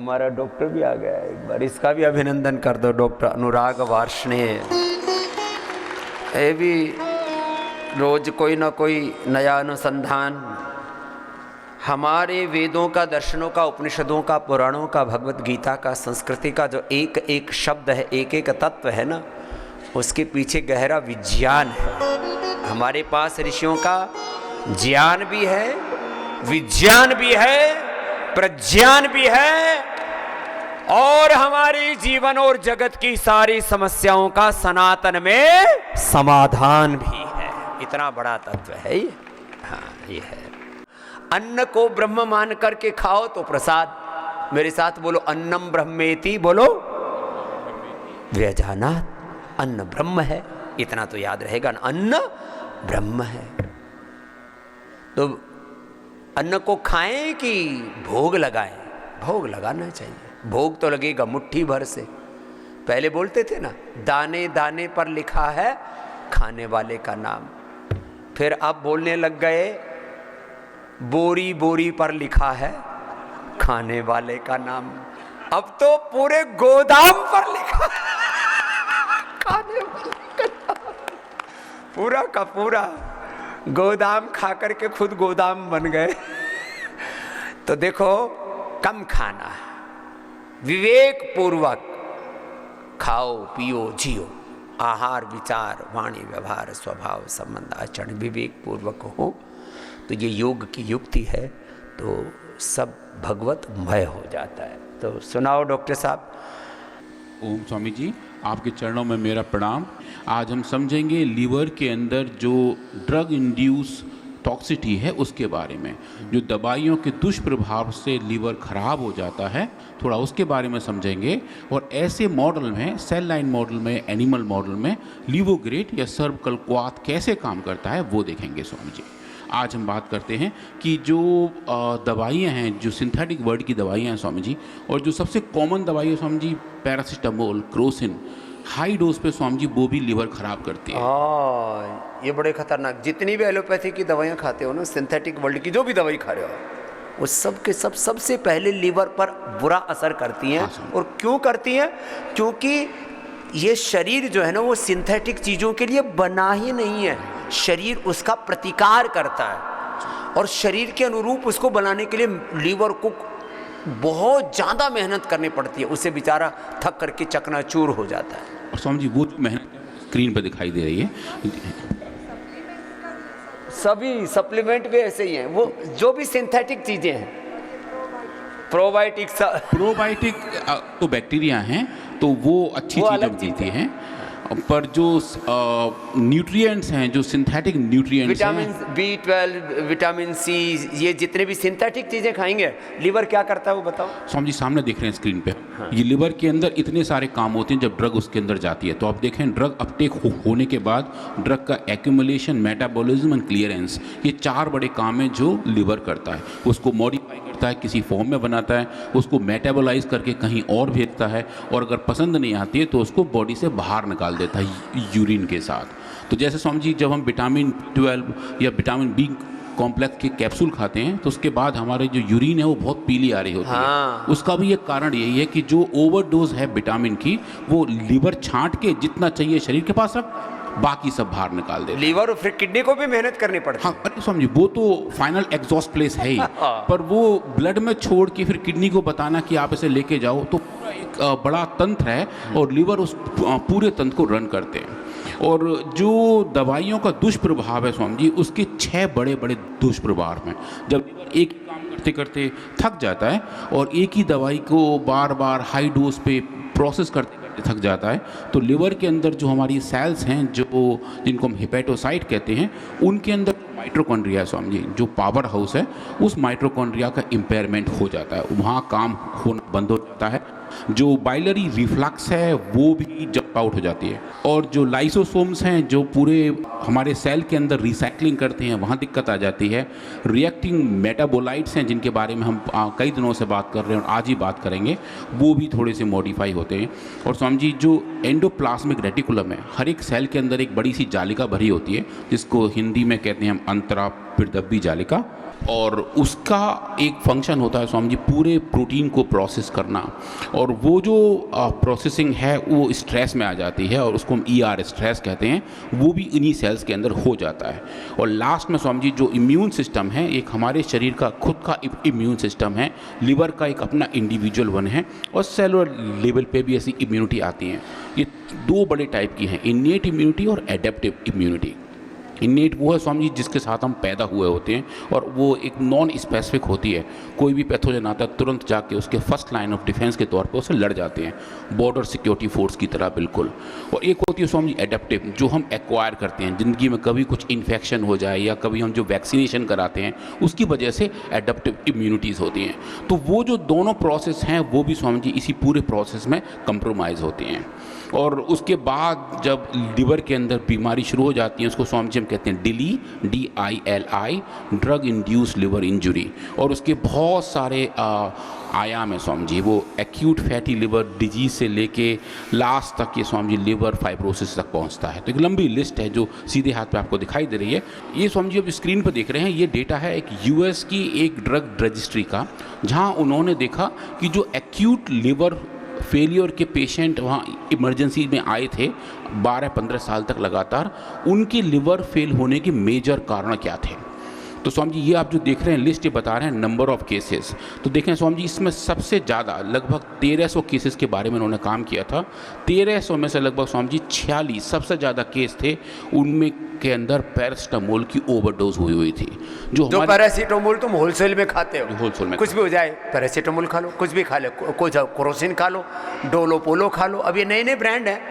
हमारा डॉक्टर भी आ गया है, एक बार इसका भी अभिनंदन कर दो, डॉक्टर अनुराग वार्ष्णेय। ये भी रोज कोई ना कोई नया अनुसंधान हमारे वेदों का, दर्शनों का, उपनिषदों का, पुराणों का, भगवत गीता का, संस्कृति का जो एक एक शब्द है, एक एक तत्व है ना, उसके पीछे गहरा विज्ञान है। हमारे पास ऋषियों का ज्ञान भी है, विज्ञान भी है, प्रज्ञान भी है, और हमारी जीवन और जगत की सारी समस्याओं का सनातन में समाधान भी है। इतना बड़ा तत्व है ये। हाँ, ये है। अन्न को ब्रह्म मान करके खाओ तो प्रसाद। मेरे साथ बोलो, अन्नम ब्रह्मेति, बोलो व्यजानात। अन्न ब्रह्म है, इतना तो याद रहेगा ना, अन्न ब्रह्म है। तो अन्न को खाएं कि भोग लगाएं? भोग लगाना चाहिए। भोग तो लगेगा मुट्ठी भर से। पहले बोलते थे ना, दाने दाने पर लिखा है खाने वाले का नाम। फिर अब बोलने लग गए, बोरी बोरी पर लिखा है खाने वाले का नाम। अब तो पूरे गोदाम पर लिखा है खाने वाले का नाम। पूरा का पूरा गोदाम खा करके खुद गोदाम बन गए। तो देखो, कम खाना है, विवेक पूर्वक खाओ, पियो, जियो। आहार, विचार, वाणी, व्यवहार, स्वभाव, संबंध, आचरण विवेक पूर्वक हो तो ये योग की युक्ति है, तो सब भगवतमय हो जाता है। तो सुनाओ डॉक्टर साहब। ओम स्वामी जी, आपके चरणों में मेरा प्रणाम। आज हम समझेंगे लीवर के अंदर जो ड्रग इंड्यूस टॉक्सिटी है उसके बारे में। जो दवाइयों के दुष्प्रभाव से लीवर खराब हो जाता है, थोड़ा उसके बारे में समझेंगे। और ऐसे मॉडल में, सेल लाइन मॉडल में, एनिमल मॉडल में लीवोग्रेट या सर्विकल क्वाथ कैसे काम करता है वो देखेंगे स्वामी जी। आज हम बात करते हैं कि जो दवाइयाँ हैं, जो सिंथेटिक वर्ड की दवाइयाँ हैं स्वामी जी, और जो सबसे कॉमन दवाई है Swami ji, paracetamol, Crocin, high dose पे स्वामी जी वो भी लीवर खराब करती है। ये बड़े खतरनाक। जितनी भी एलोपैथी की दवाइयाँ खाते हो ना, सिंथेटिक वर्ल्ड की जो भी दवाई खा रहे हो, वो सब के सब सबसे पहले लीवर पर बुरा असर करती हैं। हाँ, और क्यों करती हैं? क्योंकि ये शरीर जो है ना, वो सिंथेटिक चीज़ों के लिए बना ही नहीं है। शरीर उसका प्रतिकार करता है, और शरीर के अनुरूप उसको बनाने के लिए लीवर को बहुत ज़्यादा मेहनत करनी पड़ती है। उसे बेचारा थक करके चकनाचूर हो जाता है। और स्वामी जी वो मेहनत स्क्रीन पर दिखाई दे रही है। सभी सप्लीमेंट भी ऐसे ही हैं। वो जो भी सिंथेटिक चीज़ें हैं, प्रोबायोटिक तो बैक्टीरिया हैं, तो वो अच्छी चीज़ें देती हैं। पर जो न्यूट्रिएंट्स हैं, जो सिंथेटिक न्यूट्रिएंट्स हैं, विटामिन B12, विटामिन C, ये जितने भी सिंथेटिक चीज़ें खाएंगे, लीवर क्या करता है वो बताओ। स्वामी जी सामने देख रहे हैं स्क्रीन पे। हाँ। ये लिवर के अंदर इतने सारे काम होते हैं जब ड्रग उसके अंदर जाती है। तो आप देखें, ड्रग अपटेक होने के बाद ड्रग का एक्यूमुलेशन, मेटाबॉलिज्म एंड क्लियरेंस, ये 4 बड़े काम हैं जो लिवर करता है। उसको मॉडिफाई करता है, किसी फॉर्म में बनाता है, उसको मेटाबोलाइज करके कहीं और भेजता है, और अगर पसंद नहीं आती है तो उसको बॉडी से बाहर निकाल देता है यूरिन के साथ। तो जैसे स्वामी जी, जब हम विटामिन 12 या विटामिन B कॉम्प्लेक्स के कैप्सूल खाते हैं तो उसके बाद हमारे जो यूरिन है वो बहुत पीली आ रही होती है। उसका भी एक कारण यही है कि जो ओवरडोज है विटामिन की, वो लीवर छांट के जितना चाहिए शरीर के पास रख, बाकी सब बाहर निकाल दे। लीवर और फिर किडनी को भी मेहनत करनी पड़ती है। हाँ, अरे स्वामी जी, वो तो फाइनल एग्जॉस्ट प्लेस है ही, पर वो ब्लड में छोड़ के फिर किडनी को बताना कि आप इसे लेके जाओ, तो पूरा एक बड़ा तंत्र है, और लीवर उस पूरे तंत्र को रन करते हैं। और जो दवाइयों का दुष्प्रभाव है स्वामी जी, उसके 6 बड़े बड़े दुष्प्रभाव हैं। जब लीवर एक ही काम करते करते थक जाता है और एक ही दवाई को बार बार हाई डोज पे प्रोसेस करते करते थक जाता है, तो लिवर के अंदर जो हमारी सेल्स हैं, जो जिनको हम हेपेटोसाइट कहते हैं, उनके अंदर माइटोकॉन्ड्रिया है स्वामी जी, जो पावर हाउस है, उस माइटोकॉन्ड्रिया का इम्पेयरमेंट हो जाता है, वहाँ काम होना बंद हो जाता है। जो बाइलरी रिफ्लक्स है वो भी जंप आउट हो जाती है, और जो लाइसोसोम्स हैं जो पूरे हमारे सेल के अंदर रिसाइकलिंग करते हैं, वहाँ दिक्कत आ जाती है। रिएक्टिंग मेटाबोलाइट्स हैं जिनके बारे में हम कई दिनों से बात कर रहे हैं और आज ही बात करेंगे, वो भी थोड़े से मॉडिफाई होते हैं। और स्वामी जी, जो एंडोप्लाज्मिक रेटिकुलम है, हर एक सेल के अंदर एक बड़ी सी जालिका भरी होती है, जिसको हिंदी में कहते हैं हम अंतरा पिरदब्बी जालिका। और उसका एक फंक्शन होता है स्वामी जी पूरे प्रोटीन को प्रोसेस करना, और वो जो प्रोसेसिंग है वो स्ट्रेस में आ जाती है और उसको हम ER स्ट्रेस कहते हैं, वो भी इन्हीं सेल्स के अंदर हो जाता है। और लास्ट में स्वामी जी जो इम्यून सिस्टम है, एक हमारे शरीर का खुद का इम्यून सिस्टम है, लिवर का एक अपना इंडिविजुअल वन है, और सेलुलर लेवल पे भी ऐसी इम्यूनिटी आती हैं। ये दो बड़े टाइप की हैं, इन्नेट इम्यूनिटी और एडेप्टिव इम्यूनिटी। इन्नेट वो है स्वामी जी जिसके साथ हम पैदा हुए होते हैं, और वो एक नॉन स्पेसिफिक होती है। कोई भी पैथोजन आता है तुरंत जाके उसके फर्स्ट लाइन ऑफ डिफेंस के तौर पे उससे लड़ जाते हैं, बॉर्डर सिक्योरिटी फोर्स की तरह बिल्कुल। और एक होती है स्वामी जी एडेप्टिव, जो हम एक्वायर करते हैं ज़िंदगी में, कभी कुछ इन्फेक्शन हो जाए या कभी हम जो वैक्सीनेशन कराते हैं उसकी वजह से एडेप्टिव इम्यूनिटीज़ होती हैं। तो वो जो दोनों प्रोसेस हैं वो भी स्वामी जी इसी पूरे प्रोसेस में कंप्रोमाइज़ होते हैं। और उसके बाद जब लिवर के अंदर बीमारी शुरू हो जाती है, उसको स्वामी जी हम कहते हैं DILI, drug induce liver injury. और उसके बहुत सारे आयाम है स्वामी जी, वो एक्यूट फैटी लिवर डिजीज से लेके लास्ट तक ये स्वामी जी लिवर फाइब्रोसिस तक पहुंचता है। तो एक लंबी लिस्ट है जो सीधे हाथ पे आपको दिखाई दे रही है। ये स्वामी जी अब स्क्रीन पर देख रहे हैं, ये डेटा है एक US की एक ड्रग रजिस्ट्री का, जहाँ उन्होंने देखा कि जो एक्यूट लिवर फेलियर के पेशेंट वहाँ इमरजेंसी में आए थे 12-15 साल तक लगातार, उनके लिवर फेल होने के मेजर कारण क्या थे। तो स्वामी जी ये आप जो देख रहे हैं लिस्ट, ये बता रहे हैं नंबर ऑफ केसेस। तो देखें स्वामी जी इसमें सबसे ज़्यादा लगभग 1300 केसेस के बारे में उन्होंने काम किया था। 1300 में से लगभग स्वामी जी 46 सबसे ज़्यादा केस थे, उनमें के अंदर पैरासीटामोल की ओवरडोज हुई थी। जो पैरासीटामोल तुम होलसेल में खाते हो, होलसेल में कुछ भी हो जाए पैरासीटामोल खा लो, कुछ भी खा लो, कोई क्रोसिन खा लो, डोलो पोलो खा लो, अब ये नए नए ब्रांड है,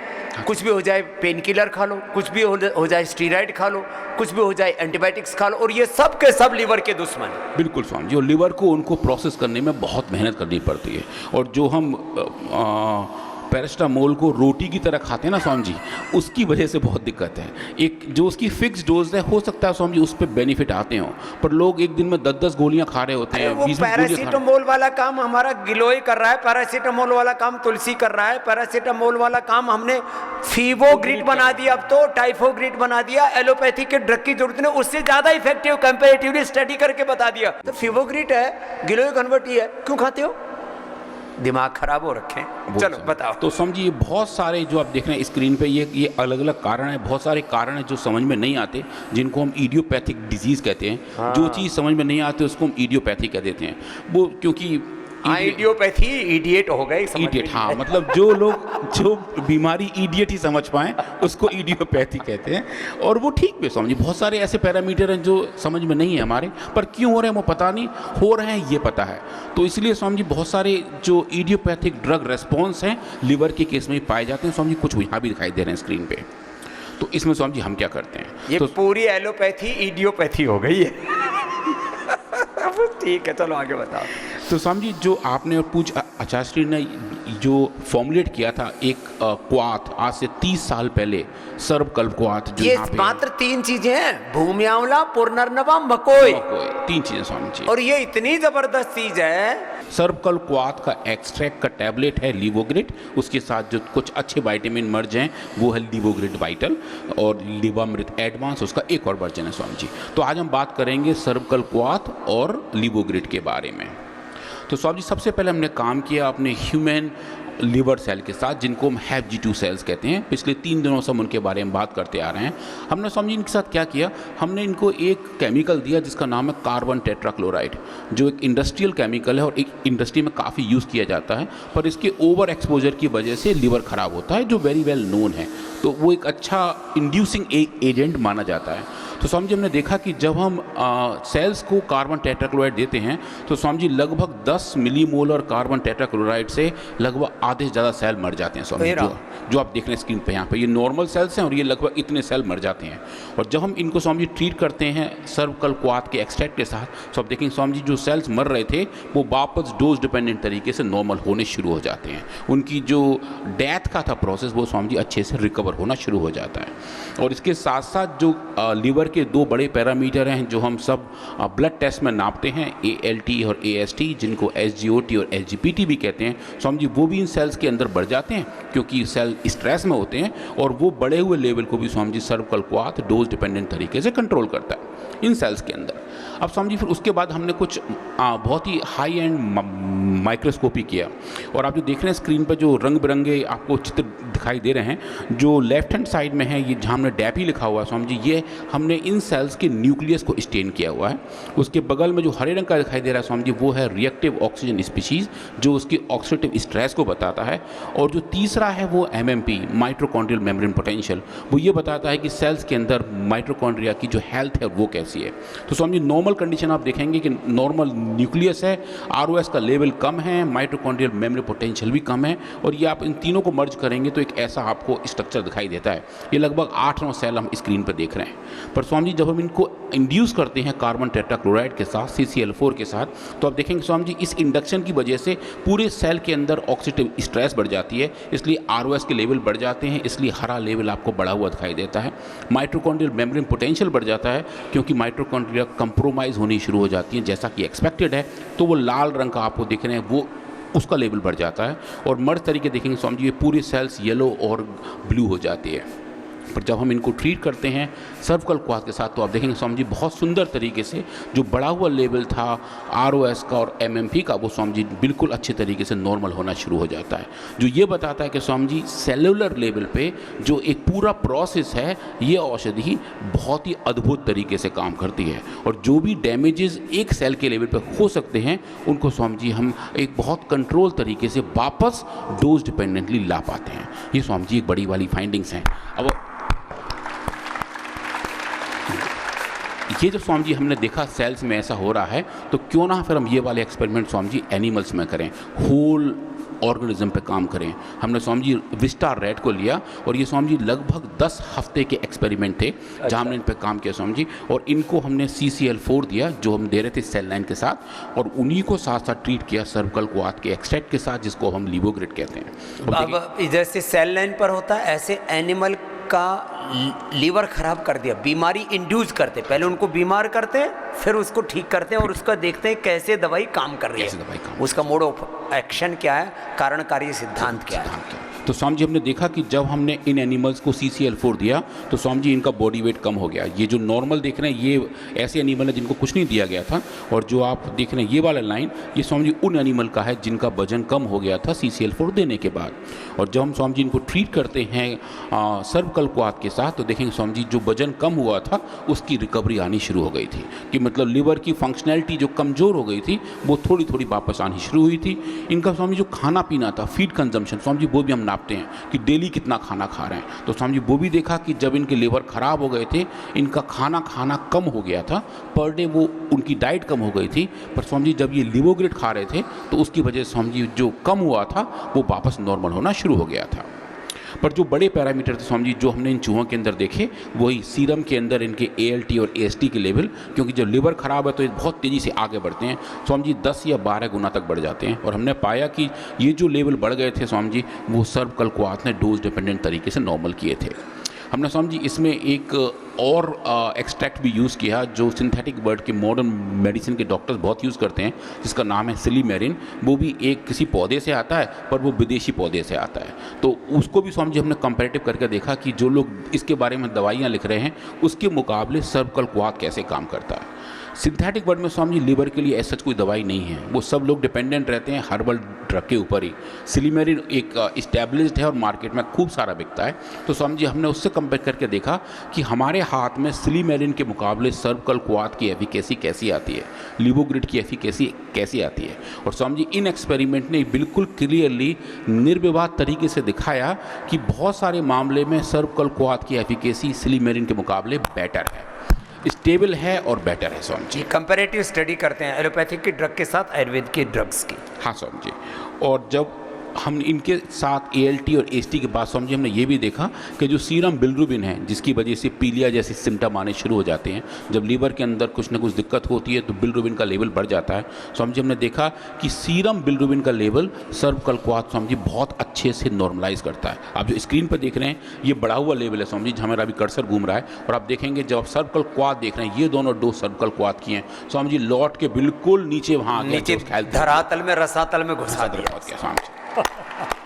कुछ भी हो जाए पेन किलर खा लो, कुछ भी हो जाए स्टीरॉइड खा लो, कुछ भी हो जाए एंटीबायोटिक्स खा लो, और ये सब के सब लिवर के दुश्मन है। बिल्कुल स्वामी जी, और लिवर को उनको प्रोसेस करने में बहुत मेहनत करनी पड़ती है। और जो हम पैरासीटामोल को रोटी की तरह खाते हैं ना स्वामी जी, उसकी वजह से बहुत दिक्कत है। एक जो उसकी फिक्स डोज है, हो सकता है स्वामी जी उस पर बेनिफिट आते हो, पर लोग एक दिन में 10-10 गोलियां खा रहे होते हैं। वो पैरासीटामोल वाला काम हमारा गिलोय कर रहा है, पैरासीटामोल वाला काम तुलसी कर रहा है, पैरासीटामोल वाला काम हमने फीवोग्रिड बना दिया, अब तो टाइफोग्रिड बना दिया। एलोपैथी के ड्रग की जरूरत नहीं, उससे ज्यादा इफेक्टिव कंपैरेटिवली स्टडी करके बता दिया। तो फीवोग्रिड है, गिलोय कन्वर्टी है, क्यों खाते हो? दिमाग खराब हो रखे हैं। चलो बताओ। तो समझिए बहुत सारे जो आप देख रहे हैं स्क्रीन पे, ये अलग अलग कारण है, बहुत सारे कारण हैं जो समझ में नहीं आते, जिनको हम इडियोपैथिक डिजीज कहते हैं। हाँ। जो चीज़ समझ में नहीं आती उसको हम इडियोपैथी कह देते हैं। वो क्योंकि इडियोपैथी इडियट हो गए, इडियट, हाँ, मतलब जो लोग जो बीमारी इडियट ही समझ पाए उसको इडियोपैथी कहते हैं। और वो ठीक भी समझिए, बहुत सारे ऐसे पैरामीटर हैं जो समझ में नहीं है हमारे, पर क्यों हो रहे हैं वो पता नहीं, हो रहे हैं ये पता है। तो इसलिए स्वामी जी बहुत सारे जो इडियोपैथिक ड्रग रेस्पॉन्स हैं लिवर के केस में पाए जाते हैं। स्वामी जी कुछ यहाँ भी दिखाई दे रहे हैं स्क्रीन पे। तो इसमें स्वामी जी हम क्या करते हैं, ये तो पूरी एलोपैथी इडियोपैथी हो गई है। ठीक है, चलो आगे बताओ। तो स्वामी जी जो आपने पूछ आचार्य ने जो फॉर्मुलेट किया था एक क्वाथ आज से 30 साल पहले, सर्वकल्प क्वाथ, जो ये मात्र 3 चीजें हैं, भूमि आंवला, पुनर्नवा, मकोई, 3 चीजें स्वामी जी। और ये इतनी जबरदस्त चीज है। सर्वकल्प क्वाथ का एक्सट्रैक्ट का टैबलेट है लिवोग्रिड, उसके साथ जो कुछ अच्छे विटामिन मर्ज हैं वो है लिवोग्रिड वाइटल, और लिवामृत एडवांस उसका एक और वर्जन है स्वामी जी। तो आज हम बात करेंगे सर्वकल्प क्वाथ और लिवोग्रिड के बारे में। तो स्वामी जी सबसे पहले हमने काम किया अपने ह्यूमन लिवर सेल के साथ, जिनको हम HBG2 सेल्स कहते हैं। पिछले 3 दिनों से हम उनके बारे में बात करते आ रहे हैं। हमने स्वामी जी इनके साथ क्या किया, हमने इनको एक केमिकल दिया जिसका नाम है कार्बन टेट्राक्लोराइड, जो एक इंडस्ट्रियल केमिकल है और एक इंडस्ट्री में काफ़ी यूज़ किया जाता है, पर इसके ओवर एक्सपोजर की वजह से लिवर ख़राब होता है, जो वेरी वेल नोन है। तो वो एक अच्छा इंड्यूसिंग एजेंट माना जाता है। तो स्वामी जी हमने देखा कि जब हम सेल्स को कार्बन टेट्राक्लोराइड देते हैं तो स्वामी जी लगभग 10 मिलीमोलर कार्बन टेट्राक्लोराइड से लगभग आधे से ज़्यादा सेल मर जाते हैं स्वामी जी। जो आप देख रहे हैं स्क्रीन पे, यहाँ पे ये नॉर्मल सेल्स हैं और ये लगभग इतने सेल मर जाते हैं। और जब हम इनको स्वामी जी ट्रीट करते हैं सर्वकल्प क्वाथ के एक्सट्रैक्ट के साथ, तो आप देखेंगे स्वामी जी जो सेल्स मर रहे थे वो वापस डोज डिपेंडेंट तरीके से नॉर्मल होने शुरू हो जाते हैं। उनकी जो डेथ का था प्रोसेस वो स्वामी जी अच्छे से रिकवर होना शुरू हो जाता है। और इसके साथ साथ जो लिवर के 2 बड़े पैरामीटर हैं जो हम सब ब्लड टेस्ट में नापते हैं, ALT और AST, जिनको SGOT और SGPT भी कहते हैं, स्वामी जी वो भी इन सेल्स के अंदर बढ़ जाते हैं क्योंकि सेल स्ट्रेस में होते हैं, और वो बढ़े हुए लेवल को भी स्वामी जी सर्विकल क्वाथ डोज डिपेंडेंट तरीके से कंट्रोल करता है इन सेल्स के अंदर। अब स्वामी जी फिर उसके बाद हमने कुछ बहुत ही हाई एंड माइक्रोस्कोपी किया, और आप जो देख रहे हैं स्क्रीन पर जो रंग बिरंगे आपको चित्र दिखाई दे रहे हैं, जो लेफ्ट हैंड साइड में है ये जहाँ हमने डैपी लिखा हुआ है स्वामी जी, ये हमने इन सेल्स के न्यूक्लियस को स्टेन किया हुआ है। उसके बगल में जो हरे रंग का दिखाई दे रहा है स्वामी जी, वो है रिएक्टिव ऑक्सीजन स्पीशीज़, जो उसकी ऑक्सीडेटिव स्ट्रेस को बताता है। और जो तीसरा है वो MMP, माइटोकॉन्ड्रियल मेम्ब्रेन पोटेंशियल, वो ये बताता है कि सेल्स के अंदर माइटोकॉन्ड्रिया की जो हेल्थ है वो कैसी है। तो स्वामी जी नॉर्मल कंडीशन आप देखेंगे कि नॉर्मल न्यूक्लियस है, ROS का लेवल कम है, माइटोकॉन्ड्रियल मेम्ब्रेन पोटेंशियल भी कम है, और ये आप इन तीनों को मर्ज करेंगे तो एक ऐसा आपको स्ट्रक्चर दिखाई देता है। ये लगभग 8-9 सेल हम स्क्रीन पर देख रहे हैं। पर स्वामी जी जब हम इनको इंड्यूस करते हैं कार्बन टेट्राक्लोराइड के साथ, CCl4 के साथ, तो आप देखेंगे स्वामी जी इस इंडक्शन की वजह से पूरे सेल के अंदर ऑक्सीडेटिव स्ट्रेस बढ़ जाती है, इसलिए ROS के लेवल बढ़ जाते हैं, इसलिए हरा लेवल आपको बढ़ा हुआ दिखाई देता है। माइटोकॉन्ड्रियल मेम्ब्रेन पोटेंशियल बढ़ जाता है क्योंकि माइटोकॉन्ड्रिया कंप्रोमाइज़ होनी शुरू हो जाती है जैसा कि एक्सपेक्टेड है, तो वो लाल रंग का आपको दिख रहे हैं वो उसका लेवल बढ़ जाता है। और मर्ज तरीके देखेंगे स्वामी जी ये पूरी सेल्स येलो और ब्लू हो जाती है। पर जब हम इनको ट्रीट करते हैं सर्विकल क्वाथ के साथ, तो आप देखेंगे स्वामी जी बहुत सुंदर तरीके से जो बढ़ा हुआ लेवल था ROS का और MMP का, वो स्वामी जी बिल्कुल अच्छे तरीके से नॉर्मल होना शुरू हो जाता है, जो ये बताता है कि स्वामी जी सेलुलर लेवल पे जो एक पूरा प्रोसेस है, ये औषधि बहुत ही अद्भुत तरीके से काम करती है, और जो भी डैमेजेस एक सेल के लेवल पर हो सकते हैं उनको स्वामी जी हम एक बहुत कंट्रोल तरीके से वापस डोज डिपेंडेंटली ला पाते हैं। ये स्वामी जी एक बड़ी वाली फाइंडिंग्स हैं। अब ये जब स्वामी जी हमने देखा सेल्स में ऐसा हो रहा है, तो क्यों ना फिर हम ये वाले एक्सपेरिमेंट स्वामी जी एनिमल्स में करें, होल ऑर्गेनिज्म पे काम करें। हमने स्वामी जी विस्टार रैट को लिया, और ये स्वामी जी लगभग 10 हफ्ते के एक्सपेरिमेंट थे जहाँ हमने इन पे काम किया स्वामी जी, और इनको हमने CCl4 दिया जो हम दे रहे थे सेल लाइन के साथ, और उन्हीं को साथ साथ ट्रीट किया सर्विकल क्वाथ के एक्सट्रैक्ट के साथ, जिसको हम लिवोग्रिड कहते हैं। अब जैसे सेल लाइन पर होता है, ऐसे एनिमल का लीवर खराब कर दिया, बीमारी इंड्यूस करते, पहले उनको बीमार करते हैं फिर उसको ठीक करते हैं, और उसका देखते हैं कैसे दवाई काम कर रही है, उसका मोड ऑफ एक्शन क्या है, कारण कार्य सिद्धांत क्या है। तो स्वामी जी हमने देखा कि जब हमने इन एनिमल्स को CCl4 दिया तो स्वामी जी इनका बॉडी वेट कम हो गया। ये जो नॉर्मल देख रहे हैं ये ऐसे एनिमल है जिनको कुछ नहीं दिया गया था, और जो आप देख रहे हैं ये वाला लाइन, ये स्वामी जी उन एनिमल का है जिनका वजन कम हो गया था CCl4 देने के बाद। और जब हम स्वामी जी इनको ट्रीट करते हैं सर्विकल क्वाथ के साथ, तो देखेंगे स्वामी जी जो वजन कम हुआ था उसकी रिकवरी आनी शुरू हो गई थी, कि मतलब लिवर की फंक्शनैलिटी जो कमज़ोर हो गई थी वो थोड़ी थोड़ी वापस आनी शुरू हुई थी। इनका स्वामी जो खाना पीना था, फीड कंजम्पशन, स्वामी जी वो भी हम नापते हैं कि डेली कितना खाना खा रहे हैं। तो स्वामी जी वो भी देखा कि जब इनके लिवर ख़राब हो गए थे, इनका खाना खाना कम हो गया था, पर डे वो उनकी डाइट कम हो गई थी, पर स्वामी जी जब ये लिवोग्रिड खा रहे थे तो उसकी वजह से स्वामी जी जो कम हुआ था वो वापस नॉर्मल होना शुरू हो गया था। पर जो बड़े पैरामीटर थे स्वामी जी जो हमने इन चूहों के अंदर देखे, वही सीरम के अंदर इनके ALT और AST के लेवल, क्योंकि जब लिवर ख़राब है तो ये बहुत तेज़ी से आगे बढ़ते हैं स्वामी जी, 10 या 12 गुना तक बढ़ जाते हैं। और हमने पाया कि ये जो लेवल बढ़ गए थे स्वामी जी, वो सर्विकल क्वाथ ने डोज डिपेंडेंट तरीके से नॉर्मल किए थे। हमने स्वामी जी इसमें एक और एक्सट्रैक्ट भी यूज़ किया जो सिंथेटिक वर्ड के मॉडर्न मेडिसिन के डॉक्टर्स बहुत यूज़ करते हैं, जिसका नाम है सिलीमेरिन। वो भी एक किसी पौधे से आता है, पर वो विदेशी पौधे से आता है। तो उसको भी स्वामी जी हमने कंपैरेटिव करके देखा कि जो लोग इसके बारे में दवाइयाँ लिख रहे हैं उसके मुकाबले सर्विकल क्वाथ कैसे काम करता है। सिंथेटिक वर्ड में स्वामी जी लिवर के लिए ऐसा कोई दवाई नहीं है, वो सब लोग डिपेंडेंट रहते हैं हर्बल ड्रग के ऊपर ही। सिलीमेरिन एक इस्टेब्लिश्ड है और मार्केट में खूब सारा बिकता है। तो स्वामी जी हमने उससे कंपेयर करके देखा कि हमारे हाथ में सिलीमेरिन के मुकाबले सर्विकल क्वाथ की एफिकेसी कैसी आती है, लिवोग्रिड की एफिकेसी कैसी आती है। और स्वामी जी इन एक्सपेरिमेंट ने बिल्कुल क्लियरली निर्विवाद तरीके से दिखाया कि बहुत सारे मामले में सर्विकल क्वाथ की एफिकेसी सिलीमेरिन के मुकाबले बेटर है, स्टेबल है और बेटर है स्वामी जी। कंपैरेटिव स्टडी करते हैं एलोपैथिक की ड्रग के साथ आयुर्वेद की ड्रग्स की। हाँ स्वामी जी। और जब हम इनके साथ ALT और AST के बाद स्वामी जी हमने ये भी देखा कि जो सीरम बिलिरुबिन है, जिसकी वजह से पीलिया जैसे सिम्टम आने शुरू हो जाते हैं, जब लीवर के अंदर कुछ ना कुछ दिक्कत होती है तो बिलिरुबिन का लेवल बढ़ जाता है। स्वामी जी हमने देखा कि सीरम बिलिरुबिन का लेवल सर्विकल क्वाथ स्वामी जी बहुत अच्छे से नॉर्मलाइज करता है। आप जो स्क्रीन पर देख रहे हैं ये बढ़ा हुआ लेवल है स्वामी जी, जहाँ मेरा अभी कर्सर घूम रहा है, और आप देखेंगे जब आप सर्विकल क्वाथ देख रहे हैं, ये दोनों डोज सर्विकल क्वाथ की हैं स्वामी जी, लौट के बिल्कुल नीचे वहाँ नीचे धरातल में रसातल में घुसा दिया स्वामी जी।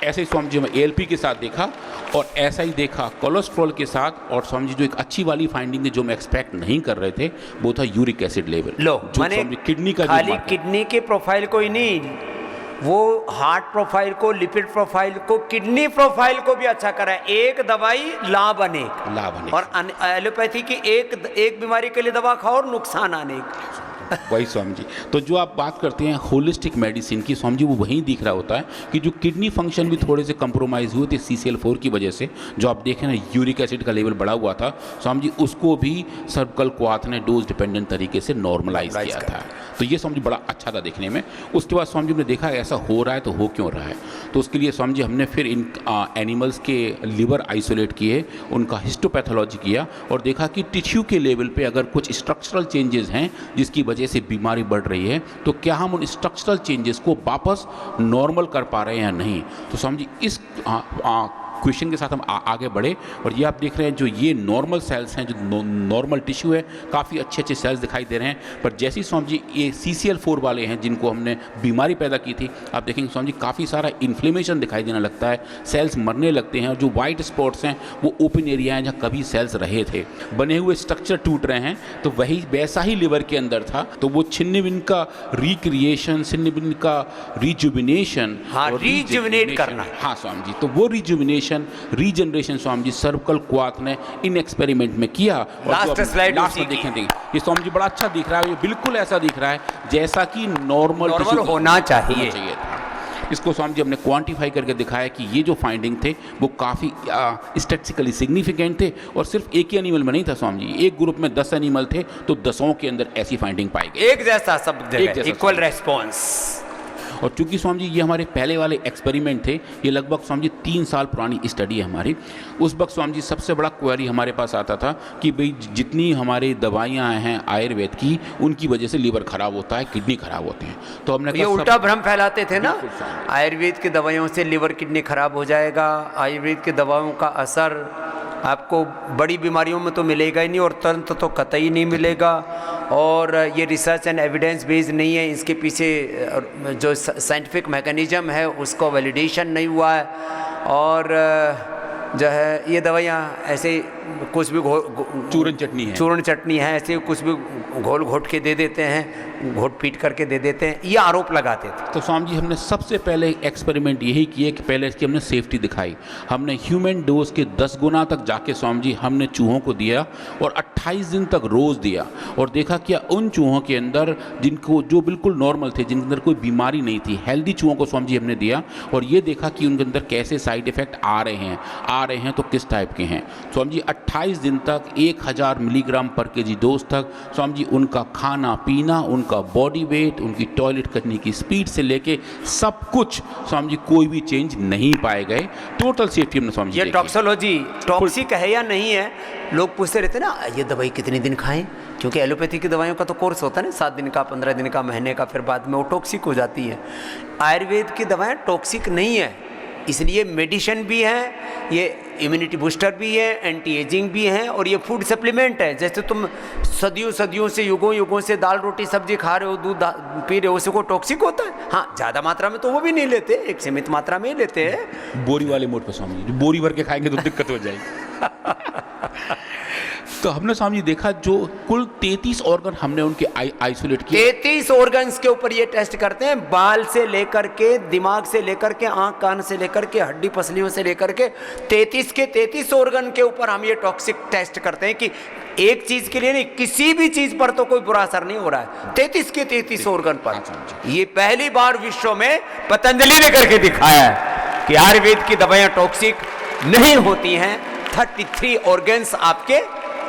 ऐसे ही स्वामी जी मैं ALP के साथ देखा और ऐसा ही देखा कोलेस्ट्रॉल के साथ। और स्वामी जी जो एक अच्छी वाली फाइंडिंग है जो मैं एक्सपेक्ट नहीं कर रहे थे वो था यूरिक एसिड लेवल। लो जो माने स्वामी किडनी का खाली किडनी के प्रोफाइल को ही नहीं, वो हार्ट प्रोफाइल को, लिपिड प्रोफाइल को, किडनी प्रोफाइल को भी अच्छा करा है। एक दवाई लाभ अनेक। और एलोपैथी की एक बीमारी के लिए दवा खाओ और नुकसान अनेक। वही स्वामी जी, तो जो आप बात करते हैं होलिस्टिक मेडिसिन की स्वामी जी, वो वहीं दिख रहा होता है कि जो किडनी फंक्शन भी थोड़े से कंप्रोमाइज़ हुए थे CCl4 की वजह से, जो आप देखें ना यूरिक एसिड का लेवल बढ़ा हुआ था स्वामी जी, उसको भी सर्विकल क्वाथ ने डोज डिपेंडेंट तरीके से नॉर्मलाइज किया था। तो ये स्वामी जी बड़ा अच्छा था देखने में। उसके बाद स्वामी जी ने देखा ऐसा हो रहा है तो हो क्यों रहा है, तो उसके लिए स्वामी जी हमने फिर इन एनिमल्स के लिवर आइसोलेट किए, उनका हिस्टोपैथोलॉजी किया और देखा कि टिश्यू के लेवल पे अगर कुछ स्ट्रक्चरल चेंजेस हैं जिसकी वजह से बीमारी बढ़ रही है, तो क्या हम उन स्ट्रक्चरल चेंजेस को वापस नॉर्मल कर पा रहे हैं या नहीं। तो स्वामी जी इस क्वेश्चन के साथ हम आगे बढ़े और ये आप देख रहे हैं जो ये नॉर्मल सेल्स हैं, जो नॉर्मल टिश्यू है, काफ़ी अच्छे अच्छे सेल्स दिखाई दे रहे हैं। पर जैसे ही स्वामी जी ये CCl4 वाले हैं जिनको हमने बीमारी पैदा की थी, आप देखेंगे स्वामी जी काफ़ी सारा इन्फ्लेमेशन दिखाई देने लगता है, सेल्स मरने लगते हैं और जो वाइट स्पॉट्स हैं वो ओपन एरिया हैं जहाँ कभी सेल्स रहे थे, बने हुए स्ट्रक्चर टूट रहे हैं। तो वही वैसा ही लिवर के अंदर था, तो वो छिन्न-भिन्न का रिक्रिएशन, छिन्न-भिन्न का रिजुविनेशन, रिजुविनेट करना, हाँ स्वामी जी, तो वो rejuvenation regeneration Swami ji cervical क्वाथ ने इन एक्सपेरिमेंट में किया। लास्ट स्लाइड में देखें ये स्वामी जी बड़ा अच्छा दिख रहा है, ये बिल्कुल ऐसा दिख रहा है जैसा कि नॉर्मल होना चाहिए था। इसको स्वामी जी हमने क्वांटिफाई करके दिखाया कि ये जो फाइंडिंग थे वो काफ़ी स्टैटिस्टिकली सिग्निफिकेंट थे और सिर्फ एक ही एनिमल में नहीं था स्वामी जी, एक ग्रुप में 10 एनिमल थे तो 10 के अंदर ऐसी फाइंडिंग पाई गई, एक जैसा सब जगह इक्वल रेस्पॉन्स। और चूंकि स्वामी जी ये हमारे पहले वाले एक्सपेरिमेंट थे, ये लगभग स्वामी जी 3 साल पुरानी स्टडी है हमारी। उस वक्त स्वामी जी सबसे बड़ा क्वेरी हमारे पास आता था कि भाई जितनी हमारी दवाइयाँ हैं आयुर्वेद की, उनकी वजह से लीवर खराब होता है, किडनी खराब होते हैं। तो हमने ये उल्टा भ्रम फैलाते थे ना, आयुर्वेद की दवाइयों से लीवर किडनी खराब हो जाएगा, आयुर्वेद की दवाओं का असर आपको बड़ी बीमारियों में तो मिलेगा ही नहीं और तुरंत तो कतई नहीं मिलेगा, और ये रिसर्च एंड एविडेंस बेस्ड नहीं है, इसके पीछे जो साइंटिफिक मैकेनिज्म है उसको वैलिडेशन नहीं हुआ है, और जो है ये दवाइयाँ ऐसे कुछ भी चूरन चटनी है ऐसे कुछ भी घोल घोट के दे देते हैं, घोट पीट करके दे देते हैं, ये आरोप लगाते थे। तो स्वामी जी हमने सबसे पहले एक्सपेरिमेंट यही किए कि पहले इसकी हमने सेफ्टी दिखाई, हमने ह्यूमन डोज के 10 गुना तक जाके स्वामी जी हमने चूहों को दिया और 28 दिन तक रोज़ दिया और देखा क्या उन चूहों के अंदर जिनको जो बिल्कुल नॉर्मल थे, जिनके अंदर कोई बीमारी नहीं थी, हेल्दी चूहों को स्वामी जी हमने दिया और ये देखा कि उनके अंदर कैसे साइड इफेक्ट आ रहे हैं तो किस टाइप के हैं। स्वामी जी 28 दिन तक 1000 मिलीग्राम पर केजी डोज तक स्वामी जी उनका खाना पीना, उनका बॉडी वेट, उनकी टॉयलेट करने की स्पीड से लेके सब कुछ स्वामी जी कोई भी चेंज नहीं पाए गए। टोटल सेफ्टी हमने स्वामी जी ये टॉक्सोलॉजी टॉक्सिक है या नहीं है, लोग पूछते रहते ना ये दवाई कितने दिन खाएं, क्योंकि एलोपैथी की दवाइयों का तो कोर्स होता है ना 7 दिन का, 15 दिन का, महीने का, फिर बाद में वो टॉक्सिक हो जाती है। आयुर्वेद की दवाएं टॉक्सिक नहीं है, इसलिए मेडिसिन भी है, ये इम्यूनिटी बूस्टर भी है, एंटी एजिंग भी है और ये फूड सप्लीमेंट है। जैसे तुम सदियों से युगों से दाल रोटी सब्जी खा रहे हो, दूध पी रहे हो, उससे को टॉक्सिक होता है? हाँ, ज़्यादा मात्रा में तो वो भी नहीं लेते, एक सीमित मात्रा में ही लेते हैं। बोरी वाले मोड पे स्वामी जी, बोरी भर के खाएंगे तो दिक्कत हो जाएगी। तो हमने स्वामी जी देखा जो कुल 33 ऑर्गन हमने उनके आइसोलेट किए। 33 ऑर्गन्स के ऊपर ये टेस्ट करते हैं, बाल से लेकर के, दिमाग से लेकर के, आंख कान से लेकर के, हड्डी पसलियों से लेकर के 33 ऑर्गन के ऊपर हम ये टॉक्सिक टेस्ट करते हैं कि एक चीज के लिए नहीं, किसी भी चीज पर तो कोई बुरा असर नहीं हो रहा है। 33 ऑर्गन पर ये पहली बार विश्व में पतंजलि ने करके दिखाया है कि आयुर्वेद की दवाइयां टॉक्सिक नहीं होती हैं। 33 ऑर्गन्स आपके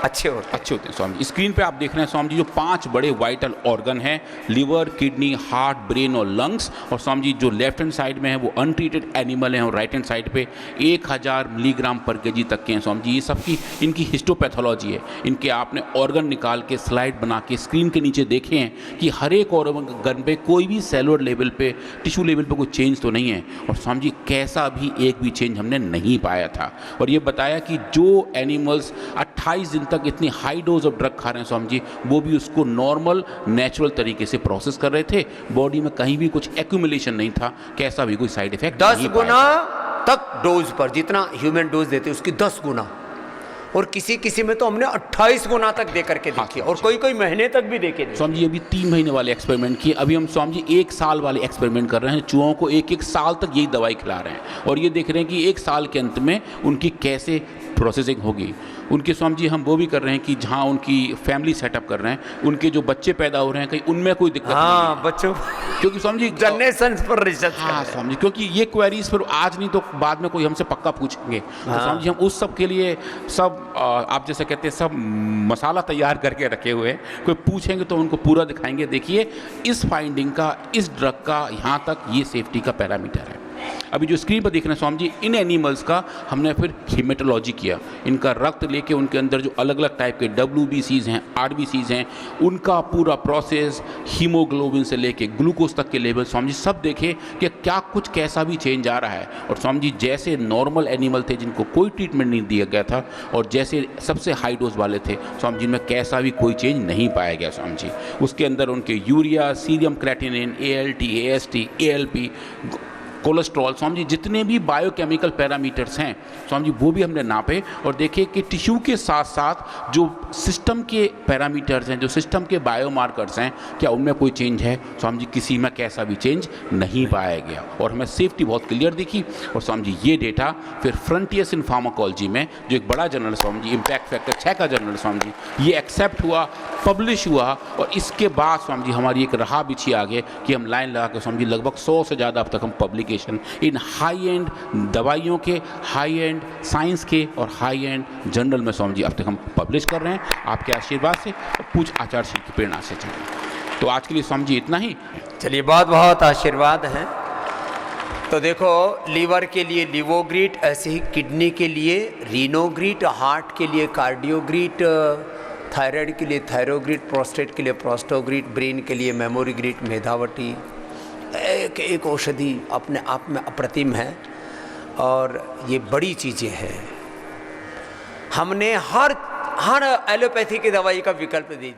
अच्छे होते हैं स्वामी जी। स्क्रीन पे आप देख रहे हैं स्वामी जी जो 5 बड़े वाइटल ऑर्गन हैं, लिवर, किडनी, हार्ट, ब्रेन और लंग्स। और स्वामी जी जो लेफ्ट हैंड साइड में है वो अनट्रीटेड एनिमल हैं और राइट हैंड साइड पे 1000 मिलीग्राम पर केजी तक के हैं स्वामी जी। ये सबकी इनकी हिस्टोपैथोलॉजी है, इनके आपने ऑर्गन निकाल के स्लाइड बना के स्क्रीन के नीचे देखे हैं कि हर एक ऑर्गन पे कोई भी सेलुलर लेवल पे, टिश्यू लेवल पे कोई चेंज तो नहीं है। और स्वामी जी कैसा भी एक भी चेंज हमने नहीं पाया था। और ये बताया कि जो एनिमल्स 28 दिन तक इतनी हाई डोज ऑफ ड्रग खा रहे हैं स्वामी जी, वो भी उसको नॉर्मल नेचुरल तरीके से प्रोसेस कर रहे थे, बॉडी में कहीं भी कुछ एक्यूमुलेशन नहीं था, कैसा भी कोई साइड इफेक्ट 10 गुना तक डोज पर, जितना ह्यूमन डोज देते उसकी 10 गुना, और किसी किसी में तो हमने 28 गुना तक दे करके देखी, और कोई कोई महीने तक भी देके देखी। स्वामी जी अभी 3 महीने वाले एक्सपेरिमेंट किए, अभी हम स्वामी जी 1 साल वाले एक्सपेरिमेंट कर रहे हैं। चूहों को 1-1 साल तक यही दवाई खिला रहे हैं और ये देख रहे हैं कि 1 साल के अंत में उनकी कैसे प्रोसेसिंग होगी। उनके स्वामी जी हम वो भी कर रहे हैं कि जहाँ उनकी फैमिली सेटअप कर रहे हैं, उनके जो बच्चे पैदा हो रहे हैं कहीं उनमें कोई दिक्कत नहीं है। बच्चों, क्योंकि स्वामी जी जनरेशन पर रिसर्च हाँ स्वामी जी, क्योंकि ये क्वेरीज फिर आज नहीं तो बाद में कोई हमसे पक्का पूछेंगे। तो स्वामी जी हम उस सब के लिए सब आप जैसे कहते हैं सब मसाला तैयार करके रखे हुए हैं, कोई पूछेंगे तो उनको पूरा दिखाएंगे। देखिए इस फाइंडिंग का, इस ड्रग का यहाँ तक ये सेफ्टी का पैरामीटर है। अभी जो स्क्रीन पर देख रहे हैं स्वामी जी, इन एनिमल्स का हमने फिर हीमेटोलॉजी किया, इनका रक्त लेके उनके अंदर जो अलग अलग टाइप के WBCs हैं, RBCs हैं, उनका पूरा प्रोसेस, हीमोग्लोबिन से लेके ग्लूकोज तक के लेवल स्वामी जी सब देखे कि क्या कुछ कैसा भी चेंज आ रहा है। और स्वामी जी जैसे नॉर्मल एनिमल थे जिनको कोई ट्रीटमेंट नहीं दिया गया था, और जैसे सबसे हाई डोज वाले थे स्वामी जी, में कैसा भी कोई चेंज नहीं पाया गया स्वामी जी। उसके अंदर उनके urea, serum creatinine, ALT, AST, ALP, cholesterol, Swami ji जितने भी बायोकेमिकल पैरामीटर्स हैं स्वामी जी वो भी हमने नापे और देखे कि टिश्यू के साथ साथ जो सिस्टम के पैरामीटर्स हैं, जो सिस्टम के बायोमार्कर्स हैं, क्या उनमें कोई चेंज है। स्वामी जी किसी में कैसा भी चेंज नहीं पाया गया और हमें सेफ्टी बहुत क्लियर दिखी। और स्वामी जी ये डेटा फिर फ्रंटियर्स इन फार्माकोलॉजी में, जो एक बड़ा journal Swami ji, impact factor 6 का जर्नल स्वामी जी, ये एक्सेप्ट हुआ, पब्लिश हुआ। और इसके बाद स्वामी जी हमारी एक राह बिछी आगे कि हम लाइन लगा के स्वामी जी लगभग 100 से ज़्यादा अब तक हम पब्लिकेशन इन हाई एंड दवाइयों के, हाई एंड साइंस के और हाई एंड जर्नल में स्वामी जी अब तक हम पब्लिश कर रहे हैं आपके आशीर्वाद से और पूछ आचार्य श्री की प्रेरणा से चाहिए। तो आज के लिए स्वामी जी इतना ही। चलिए बहुत बहुत आशीर्वाद है। तो देखो लीवर के लिए लिवोग्रीट, ऐसे ही किडनी के लिए रीनोग्रीट, हार्ट के लिए कार्डियोग्रीट, थायराइड के लिए थायरोग्रीट, प्रोस्टेट के लिए प्रोस्टोग्रीट, ब्रेन के लिए मेमोरीग्रीट, मेधावटी, एक औषधि अपने आप में अप्रतिम है। और ये बड़ी चीज़ें हैं, हमने हर एलोपैथी की दवाई का विकल्प दे दिया।